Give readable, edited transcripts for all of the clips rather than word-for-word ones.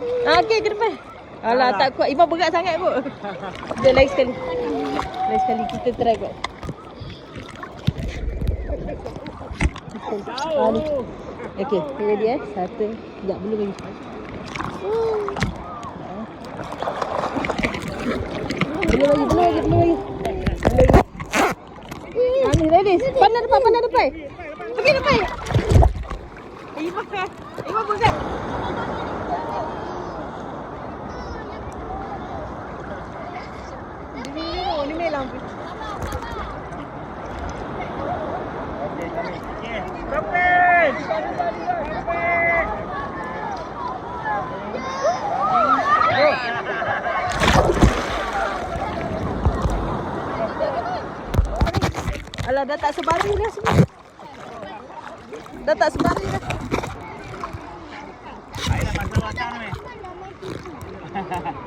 Okey, ke depan. Alah, tak kuat. Iman berat sangat kot. Jom lain sekali. Lain sekali kita try kot. Ni. Okey, ready Satu. Sekejap, belum lagi. Belum lagi. Ni ready. Pandang depan. Pergi depan. Iman berat. Ni melang. Alah, dah tak sebaring dah semua.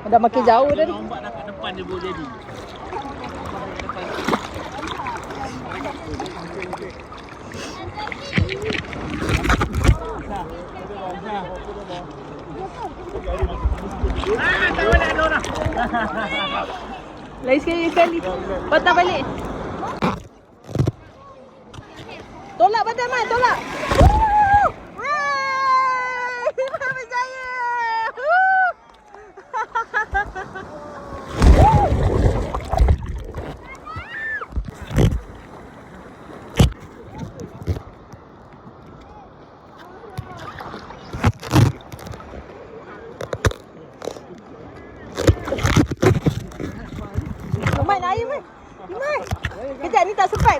Dah makin jauh dah ni. Ombak dah kat depan dia boleh jadi. Tak boleh ada orang. Lain sekali. Patah balik. Tolak badan Man, tolak. Berjaya. Iman, air Man. Iman. Kejap ni tak sempat.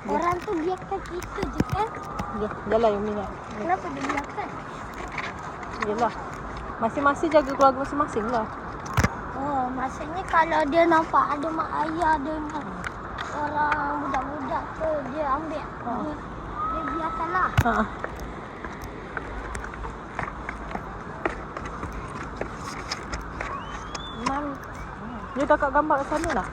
Orang tu biarkan kita je kan? Ya, jalan Umi nak. Kenapa dia biarkan? Yelah. Masing-masing jaga keluarga masing-masing lah. Oh, maksudnya kalau dia nampak ada mak ayah dengan orang budak-budak tu, dia ambil. Dia biarkanlah. Iman. Dia kakak gambar kat sana lah.